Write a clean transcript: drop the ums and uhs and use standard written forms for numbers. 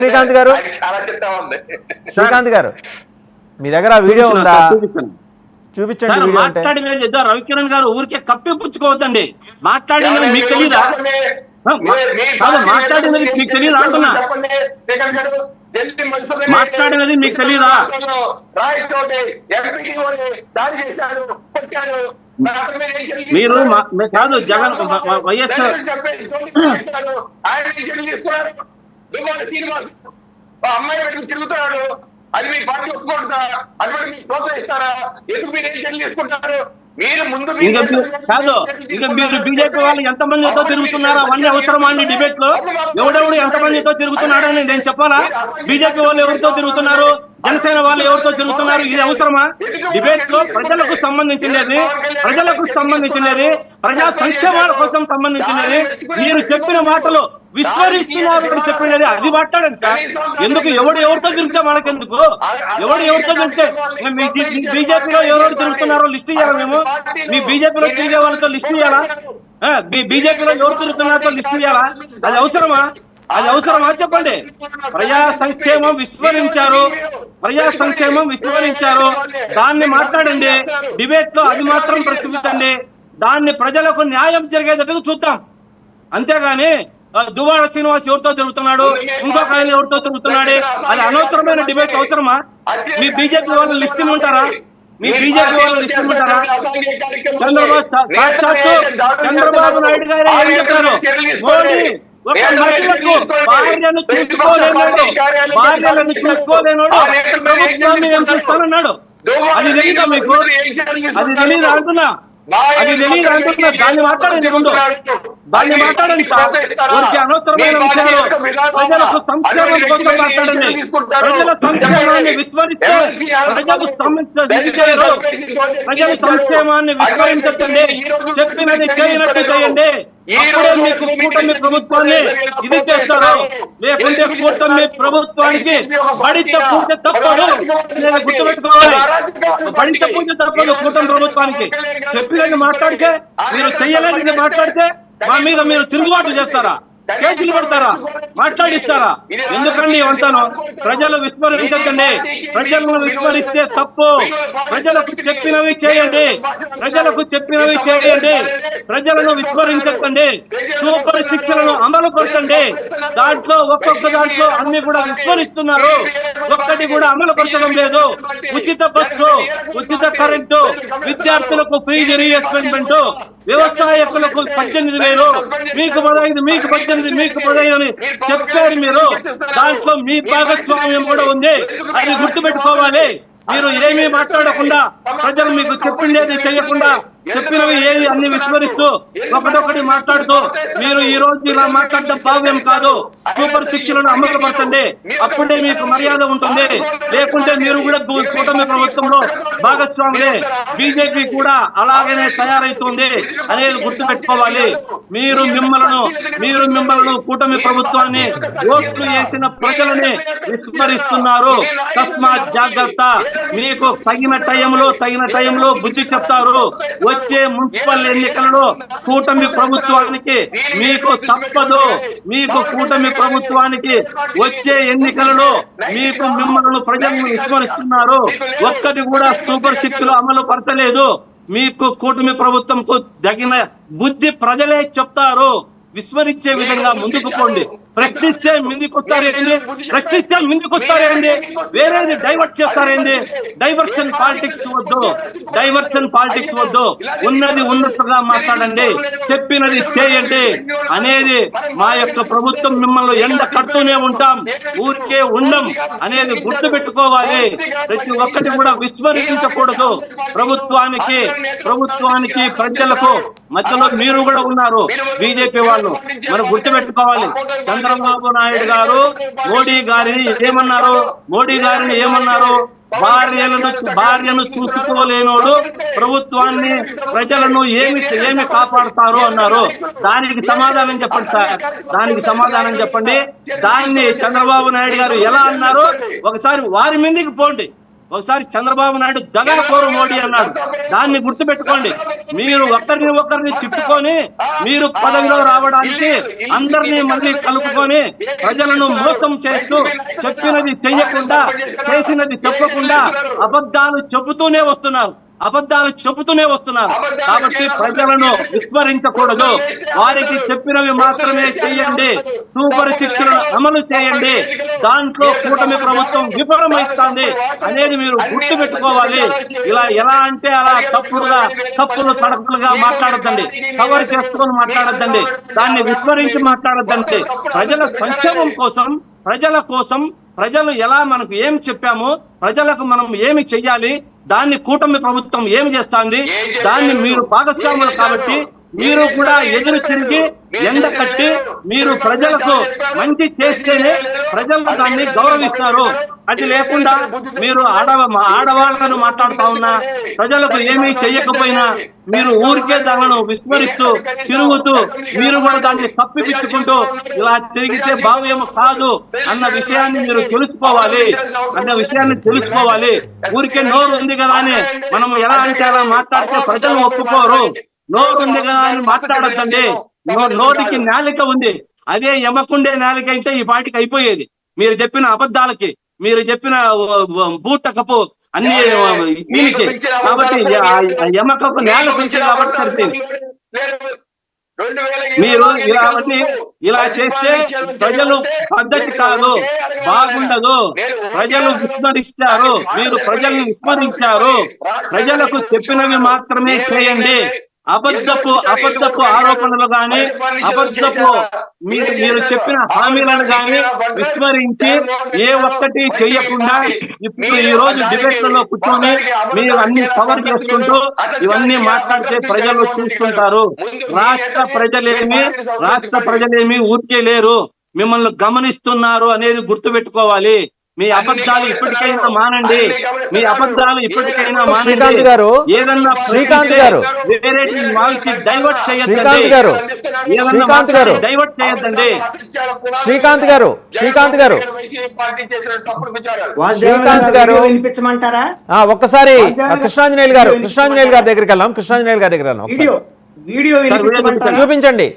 శ్రీకాంత్ గారు, శ్రీకాంత్ గారు, మీ దగ్గర వీడియో ఉందా? చూపించండి. మాట్లాడినది రవికిరణ్ గారు ఊరికే కప్పిపుచ్చుకోవద్దండి. మాట్లాడినది మీకు తెలీదా? మాట్లాడినది మీకు తెలీదా అంటున్నా. మాట్లాడినది మీకు తెలీదా? మీరు కాదు జగన్ వైఎస్ఆర్ అమ్మాయి పెట్టుకు తిరుగుతున్నాడు. అది మీ పార్టీ ఒప్పుకుంటారా? అది మీరు ప్రోత్సహిస్తారా? ఎందుకు మీరు ఏం చర్యలు తీసుకుంటారు? మీరు ముందు కాదు, ఇంకా మీరు బీజేపీ వాళ్ళు ఎంతమందితో తిరుగుతున్నారో అవన్నీ అవసరమా అండి? డిబేట్ లో ఎవడెవడు ఎంతమందితో తిరుగుతున్నాడని నేను చెప్పాలా? బీజేపీ వాళ్ళు ఎవరితో తిరుగుతున్నారు, జనసేన వాళ్ళు ఎవరితో తిరుగుతున్నారు, ఇది అవసరమా? డిబేట్ లో ప్రజలకు సంబంధించినది, ప్రజా సంక్షేమాల కోసం సంబంధించినది. మీరు చెప్పిన మాటలు విస్మరిస్తున్నారు అని చెప్పినది అది మాట్లాడండి సార్. ఎందుకు ఎవరితో తిరిగితే మనకెందుకు? ఎవరితో తిరిగితే బీజేపీలో ఎవరెవరు తిరుగుతున్నారో లిస్ట్ ఇవ్వాలా? మేము మీ బీజేపీలో తిరిగే వాళ్ళతో లిస్ట్ ఇవ్వాలా? బీజేపీలో ఎవరు తిరుగుతున్నారో లిస్ట్ ఇవ్వాలా? అది అవసరమా చెప్పండి. ప్రజా సంక్షేమం విస్మరించారు, దాన్ని మాట్లాడండి. డిబేట్ లో అది మాత్రం ప్రశ్నించండి. దాన్ని ప్రజలకు న్యాయం జరిగేటట్టుగా చూద్దాం. అంతేగాని దువ్వాడ శ్రీనివాస్ ఎవరితో తిరుగుతున్నాడు, ఇంకొక ఆయన ఎవరితో తిరుగుతున్నాడు, అది అనవసరమైన డిబేట్ అవసరమా? మీ బీజేపీ వాళ్ళు లిస్ట్ ఇమ్మంటారా? చంద్రబాబు నాయుడు గారు ఏం చెప్పారు? మోడీ ఒక మహిళకు భార్యలను చూసుకోలేనాడు, ప్రభుత్వాన్ని ఏం చూస్తానన్నాడు. అది తెలీదా మీకు? అది తెలీదా అంటున్నా. దాన్ని మాట్లాడండి. సార్ వారికి అనవసరమైన విషయాలు ప్రజలకు సంక్షేమం కోసం మాట్లాడండి. ప్రజల సంక్షేమాన్ని విస్మరిస్తే ప్రజల సంక్షేమాన్ని విస్మరించండి. చెప్పినది చేయనట్టు చేయండి. అప్పుడే మీకు కూటమి ప్రభుత్వాన్ని ఇది చేస్తారు. లేకుంటే కూటమి ప్రభుత్వానికి బడిత పూజ తప్పదు. నేను గుర్తుపెట్టుకోవాలి, బడిత పూజ తప్పదు కూటమి ప్రభుత్వానికి. చెప్పినది మాట్లాడితే, మీరు చెయ్యలేనిది మాట్లాడితే మా మీద మీరు తిరుగుబాటు చేస్తారా? కేసులు పెడతారా? మాట్లాడిస్తారా? ఎందుకండి అంటాను? ప్రజలు విస్మరించండి. ప్రజలను విస్మరిస్తే తప్పు. ప్రజలకు చెప్పినవి చేయండి. ప్రజలను విస్మరించకండి. సూపర్ శిక్షలను అమలు పరచండి. దాంట్లో ఒక్కొక్క దాంట్లో అన్ని కూడా విస్మరిస్తున్నారు. ఒక్కటి కూడా అమలు పరచడం లేదు. ఉచిత బస్సు, ఉచిత కరెంటు, విద్యార్థులకు ఫీజు రీఇన్వెస్ట్మెంట్, వ్యవసాయకులకు 18,000, మీకు 15, మీకు 18, మీకు 15 అని చెప్పారు మీరు. దాంట్లో మీ భాగస్వామ్యం కూడా ఉంది. అది గుర్తుపెట్టుకోవాలి. మీరు ఏమీ మాట్లాడకుండా, ప్రజలు మీకు చెప్పిండేది చేయకుండా, చెప్పినవి ఏది అన్ని విస్మరిస్తూ ఒకటొకటి మాట్లాడుతూ మీరు ఈ రోజు ఇలా మాట్లాడడం భావ్యం కాదు. సూపర్ శిక్షలను అమలుపరచండి. అప్పుడే మీకు మర్యాద ఉంటుంది. లేకుంటే మీరు కూడా కూటమి ప్రభుత్వంలో భాగస్వాములే. బీజేపీ కూడా అలాగనే తయారైతుంది అనేది గుర్తుపెట్టుకోవాలి. మీరు మిమ్మల్ని కూటమి ప్రభుత్వాన్ని ఓట్లు వేసిన ప్రజలని విస్మరిస్తున్నారు. తస్మాత్ జాగ్రత్త. మీకు తగిన టైంలో బుద్ధి చెప్తారు. వచ్చే మున్సిపల్ ఎన్నికలలో కూటమి ప్రభుత్వానికి మీకు తప్పదు. కూటమి ప్రభుత్వానికి వచ్చే ఎన్నికలలో మిమ్మల్ని ప్రజలను విస్మరిస్తున్నారు. ఒక్కటి కూడా సూపర్ సిక్స్ అమలు పరచలేదు. మీకు కూటమి ప్రభుత్వంకు తగిన బుద్ధి ప్రజలే చెప్తారు. విస్మరించే విధంగా ముందుకు పోండి. ప్రశ్నిస్తే ముందుకొస్తారేంది? వేరేది డైవర్ట్ చేస్తారేంది? డైవర్షన్ పాలిటిక్స్ వద్దు. ఉన్నది ఉన్నట్టుగా మాట్లాడండి. చెప్పినది చేయండి అనేది మా యొక్క ప్రభుత్వం. మిమ్మల్ని ఎండ కడుతూనే ఉంటాం, ఊరికే ఉండం అనేది గుర్తు పెట్టుకోవాలి. ప్రతి ఒక్కటి కూడా విస్మరించకూడదు. ప్రభుత్వానికి ప్రజలకు మధ్యలో మీరు కూడా ఉన్నారు, బీజేపీ వాళ్ళు. మనం గుర్తుపెట్టుకోవాలి. చంద్రబాబు నాయుడు గారు మోడీ గారిని ఏమన్నారు? భార్యను చూసుకోలేనోడు ప్రభుత్వాన్ని, ప్రజలను ఏమి కాపాడుతారు అన్నారు. దానికి సమాధానం చెప్పండి సార్. దాన్ని చంద్రబాబు నాయుడు గారు ఎలా అన్నారు? ఒకసారి వారి మీదకి పోండి. ఒకసారి చంద్రబాబు నాయుడు దగాకోరు మోడీ అన్నాడు. దాన్ని గుర్తుపెట్టుకోండి. మీరు ఒకరిని చుట్టుకొని మీరు పదవిలో రావడానికి అందరినీ మళ్ళీ కలుపుకొని ప్రజలను మోసం చేస్తూ చెప్పినది చెయ్యకుండా చేసినది చెప్పకుండా అబద్ధాలు చెబుతూనే వస్తున్నారు. కాబట్టి ప్రజలను విస్మరించకూడదు. వారికి చెప్పినవి మాత్రమే చేయండి. సూపర్ శిక్షలను అమలు చేయండి. దాంట్లో కూటమి ప్రభుత్వం విఫలమైస్తుంది అనేది మీరు గుర్తు పెట్టుకోవాలి. ఇలా ఎలా అంటే అలా తప్పులు తడకలుగా మాట్లాడద్దండి. కవర్ చేసుకొని మాట్లాడద్దండి. దాన్ని విస్మరించి మాట్లాడద్దండి. ప్రజల సంక్షేమం కోసం ప్రజలు ఎలా మనకు ఏం చెప్పామో ప్రజలకు మనం ఏమి చెయ్యాలి, దాన్ని కూటమి ప్రభుత్వం ఏమి చేస్తుంది, దాన్ని మీరు భాగస్వాములు కాబట్టి మీరు కూడా ఎదురు తిరిగి ఎండ కట్టి మీరు ప్రజలకు మంచి చేస్తేనే ప్రజలు దాన్ని గౌరవిస్తారు. అది లేకుండా మీరు ఆడవాళ్ళను మాట్లాడుతా ఉన్నా ప్రజలకు ఏమీ చెయ్యకపోయినా మీరు ఊరికే దానిని విస్మరిస్తూ తిరుగుతూ మీరు కూడా దాన్ని తప్పిపుచ్చుకుంటూ ఇలా తిరిగితే భావ్యం కాదు అన్న విషయాన్ని మీరు తెలుసుకోవాలి. ఊరికే నోరు ఉంది కదా అని మనం ఎలా అంటే అలా మాట్లాడితే ప్రజలు ఒప్పుకోరు. నోరు ఉంది కదా అని మాట్లాడద్దండి. నోటికి నాలిక ఉంది. అదే ఎమకుండే నాలిక అంటే ఈ పాటికి అయిపోయేది. మీరు చెప్పిన అబద్ధాలకి, మీరు చెప్పిన బూటకపు అన్ని దీనికి కాబట్టి ఎమకపు నేల పెంచింది కాబట్టి సరిపోయింది. మీరు ఇలా చేస్తే ప్రజలు పద్ధతి కాదు, బాగుండదు. ప్రజలు విస్మరిస్తారు. మీరు ప్రజల్ని విస్మరించారు. ప్రజలకు చెప్పినవి మాత్రమే చేయండి. అబద్ధపు ఆరోపణలు గాని మీరు చెప్పిన హామీలను గాని విస్మరించి ఏ ఒక్కటి చేయకుండా ఇప్పుడు ఈ రోజు డిబేట్లలో కూర్చొని మీరు అన్ని కవర్ చేసుకుంటూ ఇవన్నీ మాట్లాడితే ప్రజలు చూస్తుంటారు. రాష్ట్ర ప్రజలేమి ఊరికే లేరు, మిమ్మల్ని గమనిస్తున్నారు అనేది గుర్తుపెట్టుకోవాలి. మీ అబద్ధాలు ఇప్పటికైనా మానండి. శ్రీకాంత్ గారు ఏదన్నా డైవర్ట్ చేయొద్దండి. శ్రీకాంత్ గారు వినిపించమంటారా? ఒక్కసారి కృష్ణాంజనేయులు గారి దగ్గరికి వెళ్దాం. వీడియో చూపించండి.